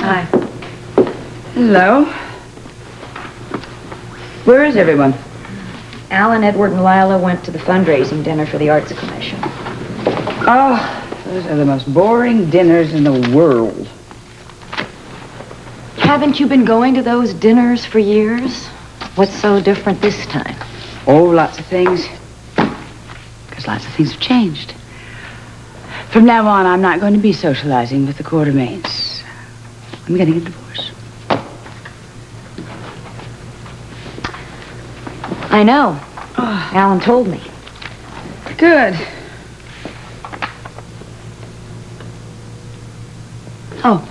Hi. Hello. Where is everyone? Alan, Edward, and Lila went to the fundraising dinner for the Arts Commission. Oh, those are the most boring dinners in the world. Haven't you been going to those dinners for years? What's so different this time? Oh, lots of things. Because lots of things have changed. From now on, I'm not going to be socializing with the Quartermains. I'm getting a divorce. I know. Oh. Alan told me. Good. Oh.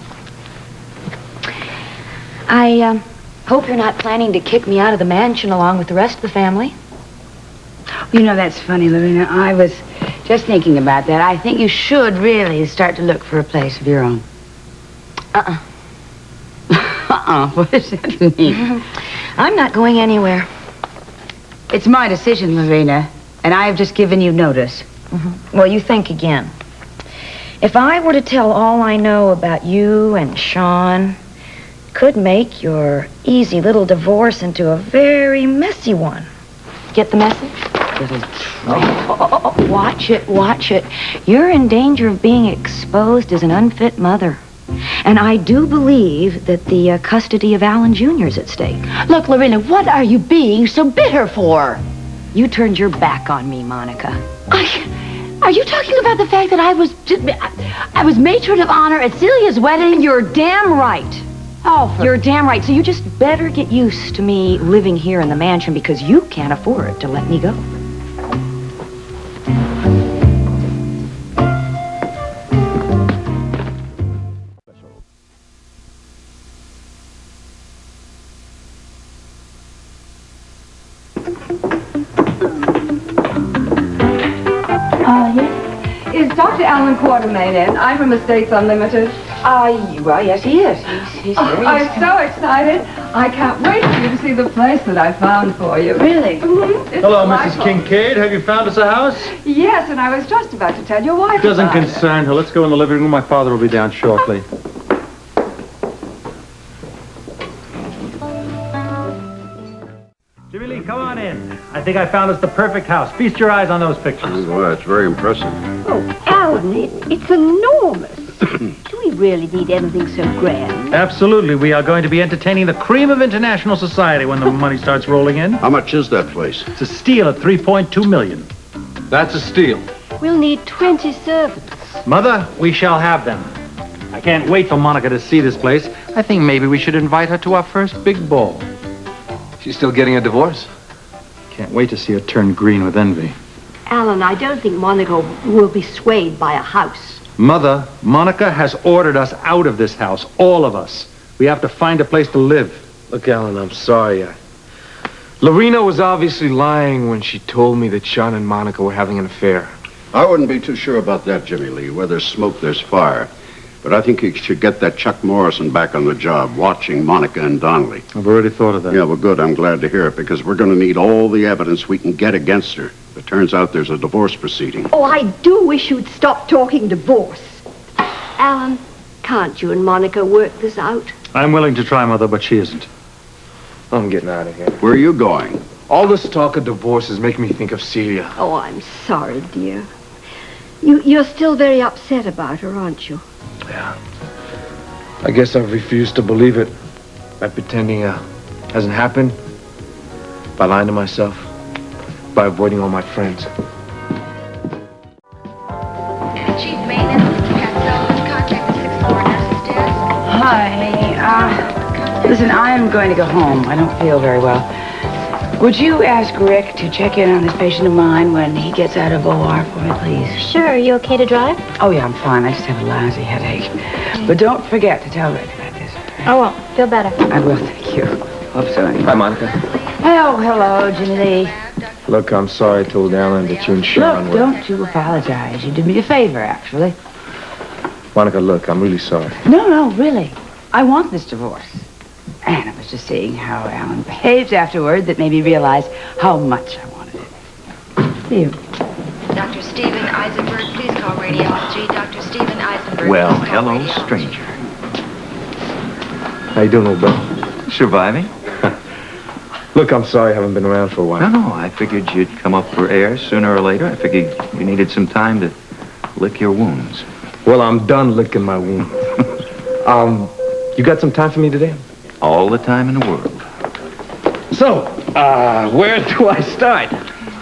I hope you're not planning to kick me out of the mansion along with the rest of the family. You know, that's funny, Lorena. I was just thinking about that. I think you should really start to look for a place of your own. What does that mean? I'm not going anywhere. It's my decision, Lorena, and I have just given you notice. Well, you think again. If I were to tell all I know about you and Sean, could make your easy little divorce into a very messy one. Get the message? Watch it, watch it. You're in danger of being exposed as an unfit mother. And I do believe that the custody of Alan Jr. is at stake. Look, Lorena, what are you being so bitter for? You turned your back on me, Monica. Are you talking about the fact that I was matron of honor at Celia's wedding? You're damn right. Oh, you're damn right. So you just better get used to me living here in the mansion because you can't afford to let me go. Yes. Is Dr. Alan Quartermain in? I'm from Estates Unlimited. Well, yes, he is. He's here. I'm so excited. I can't wait for you to see the place that I found for you. Really? Hello, Mrs. Kincaid. Have you found us a house? Yes, and I was just about to tell your wife. It doesn't about concern her. Let's go in the living room. My father will be down shortly. Jimmy Lee, come on in. I think I found us the perfect house. Feast your eyes on those pictures. Well, that's very impressive. Oh, Alan, it's enormous. Do we really need anything so grand? Absolutely. We are going to be entertaining the cream of international society when the money starts rolling in. How much is that place? It's a steal at $3.2 million. That's a steal. We'll need 20 servants. Mother, we shall have them. I can't wait for Monica to see this place. I think maybe we should invite her to our first big ball. She's still getting a divorce? Can't wait to see her turn green with envy. Alan, I don't think Monica will be swayed by a house. Mother, Monica has ordered us out of this house, all of us. We have to find a place to live. Look, Alan, I'm sorry. Lorena was obviously lying when she told me that Sean and Monica were having an affair. I wouldn't be too sure about that, Jimmy Lee. Where there's smoke, there's fire. But I think you should get that Chuck Morrison back on the job, watching Monica and Donnelly. I've already thought of that. Yeah, well, good. I'm glad to hear it, because we're going to need all the evidence we can get against her. It turns out there's a divorce proceeding. Oh, I do wish you'd stop talking divorce. Alan, can't you and Monica work this out? I'm willing to try, Mother, but she isn't. I'm getting out of here. Where are you going? All this talk of divorce is making me think of Celia. Oh, I'm sorry, dear. You're still very upset about her, aren't you? Yeah. I guess I've refused to believe it by pretending it hasn't happened, by lying to myself, by avoiding all my friends. Chief Maintenance, contact the 6th floor nurse's desk. Hi. Listen, I am going to go home. I don't feel very well. Would you ask Rick to check in on this patient of mine when he gets out of OR for me, please? Sure. Are you okay to drive? Oh, yeah, I'm fine. I just have a lousy headache. But don't forget to tell Rick about this. I won't. Feel better. I will, thank you. Hope so, anyway. Hi, Monica. Oh, hello, Jimmy Lee. Look, I'm sorry I told Alan that you and Sean Look, don't you apologize. You did me a favor, actually. Monica, look, I'm really sorry. No, really. I want this divorce. And I was just seeing how Alan behaves afterward that made me realize how much I wanted it. See you. Dr. Stephen Eisenberg, please call radiology. Dr. Stephen Eisenberg. Well, please call hello, radiology. stranger. How you doing, old buddy? Surviving? Look, I'm sorry I haven't been around for a while. No, I figured you'd come up for air sooner or later. I figured you needed some time to lick your wounds. Well, I'm done licking my wounds. You got some time for me today? All the time in the world. So, where do I start?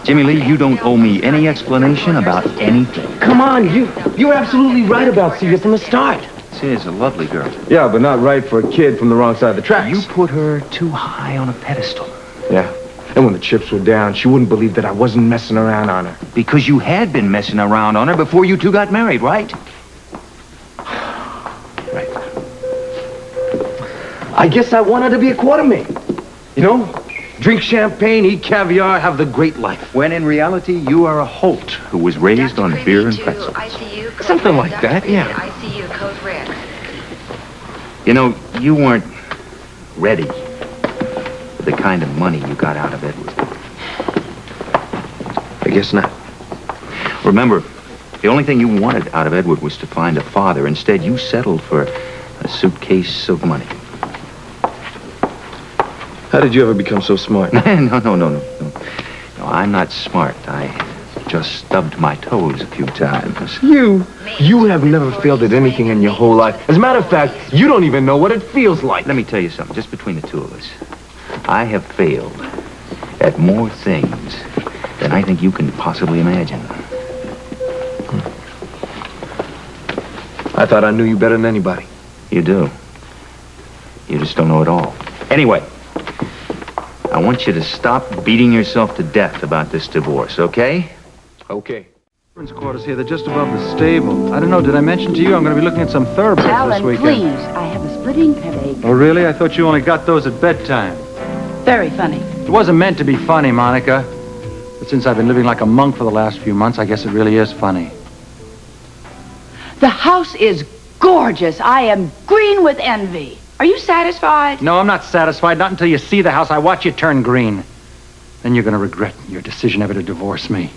Jimmy Lee, you don't owe me any explanation about anything. Come on, you're absolutely right about Celia from the start. Celia's a lovely girl. Yeah, but not right for a kid from the wrong side of the tracks. You put her too high on a pedestal. Yeah, and when the chips were down, she wouldn't believe that I wasn't messing around on her. Because you had been messing around on her before you two got married, right? Right. I guess I want her to be a quartermain. You know? Drink champagne, eat caviar, have the great life. When in reality, you are a Holt who was raised on beer and pretzels. Something like that, yeah. ICU code red. You know, you weren't ready for the kind of money you got out of Edward. I guess not. Remember, the only thing you wanted out of Edward was to find a father. Instead, you settled for a suitcase of money. How did you ever become so smart? No, I'm not smart. I just stubbed my toes a few times. You have never failed at anything in your whole life. As a matter of fact, you don't even know what it feels like. Let me tell you something, just between the two of us. I have failed at more things than I think you can possibly imagine. I thought I knew you better than anybody. You do. You just don't know it all. Anyway, I want you to stop beating yourself to death about this divorce, okay? Okay. Servants' quarters here. They're just above the stable. I don't know. Did I mention to you I'm going to be looking at some thoroughbreds this weekend? Alan, please. I have a splitting headache. Oh, really? I thought you only got those at bedtime. Very funny. It wasn't meant to be funny, Monica. But since I've been living like a monk for the last few months, I guess it really is funny. The house is gorgeous. I am green with envy. Are you satisfied? No, I'm not satisfied. Not until you see the house. I watch you turn green. Then you're going to regret your decision ever to divorce me.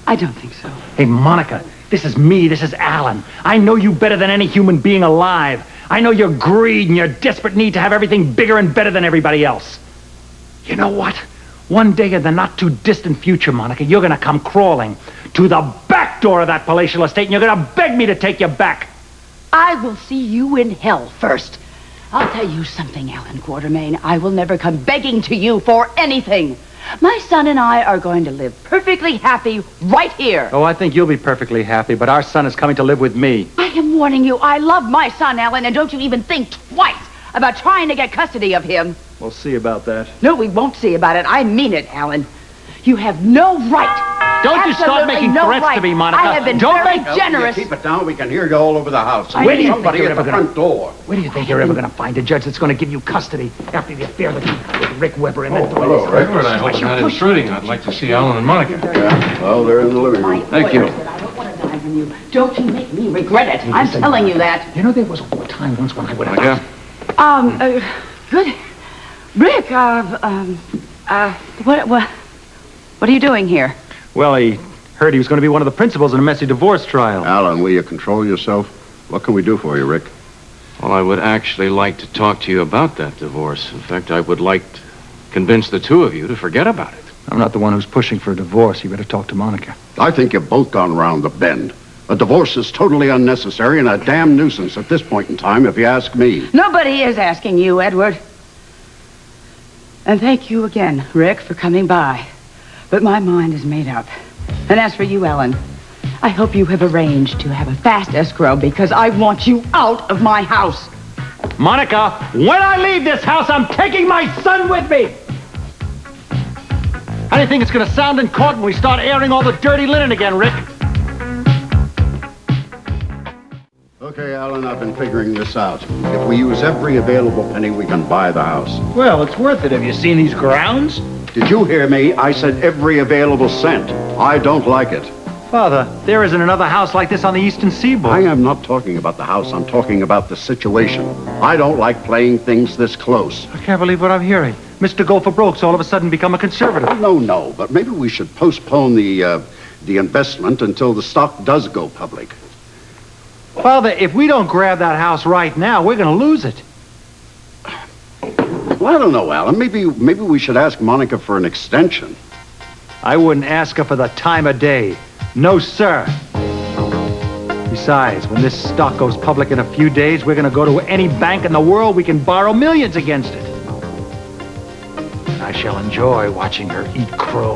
I don't think so. Hey, Monica, this is me. This is Alan. I know you better than any human being alive. I know your greed and your desperate need to have everything bigger and better than everybody else. You know what? One day in the not-too-distant future, Monica, you're going to come crawling to the back door of that palatial estate, and you're going to beg me to take you back. I will see you in hell first. I'll tell you something, Alan Quartermain. I will never come begging to you for anything. My son and I are going to live perfectly happy right here. Oh, I think you'll be perfectly happy, but our son is coming to live with me. I am warning you. I love my son, Alan, and don't you even think twice about trying to get custody of him. We'll see about that. No, we won't see about it. I mean it, Alan. You have no right. Don't you start making threats to me, Monica. I have been Don't very make- generous. Keep it down. We can hear you all over the house. Where do you Somebody think at you're the ever front door. Where do you think you're ever going to find a judge that's going to give you custody after the affair with Rick Weber and then hello, Rick. I hope I'm not intruding. I'd like to see Alan and Monica. Yeah, well, they're in the living room. Thank you. I don't want to die from you. Don't you make me regret it. I'm telling you that. You know, there was a time once when I would have... Monica? Good. Rick, what are you doing here? Well, he heard he was going to be one of the principals in a messy divorce trial. Alan, will you control yourself? What can we do for you, Rick? Well, I would actually like to talk to you about that divorce. In fact, I would like to convince the two of you to forget about it. I'm not the one who's pushing for a divorce. You better talk to Monica. I think you've both gone around the bend. A divorce is totally unnecessary and a damn nuisance at this point in time, if you ask me. Nobody is asking you, Edward. And thank you again, Rick, for coming by. But my mind is made up. And as for you, Ellen, I hope you have arranged to have a fast escrow because I want you out of my house. Monica, when I leave this house, I'm taking my son with me. How do you think it's going to sound in court when we start airing all the dirty linen again, Rick? Okay, Alan, I've been figuring this out. If we use every available penny, we can buy the house. Well, it's worth it. Have you seen these grounds? Did you hear me? I said every available cent. I don't like it. Father, there isn't another house like this on the eastern seaboard. I am not talking about the house. I'm talking about the situation. I don't like playing things this close. I can't believe what I'm hearing. Mr. Go for Broke's all of a sudden become a conservative. No, but maybe we should postpone the investment until the stock does go public. Father, if we don't grab that house right now, we're going to lose it. Well, I don't know, Alan. Maybe we should ask Monica for an extension. I wouldn't ask her for the time of day. No, sir. Besides, when this stock goes public in a few days, we're going to go to any bank in the world. We can borrow millions against it. And I shall enjoy watching her eat crow.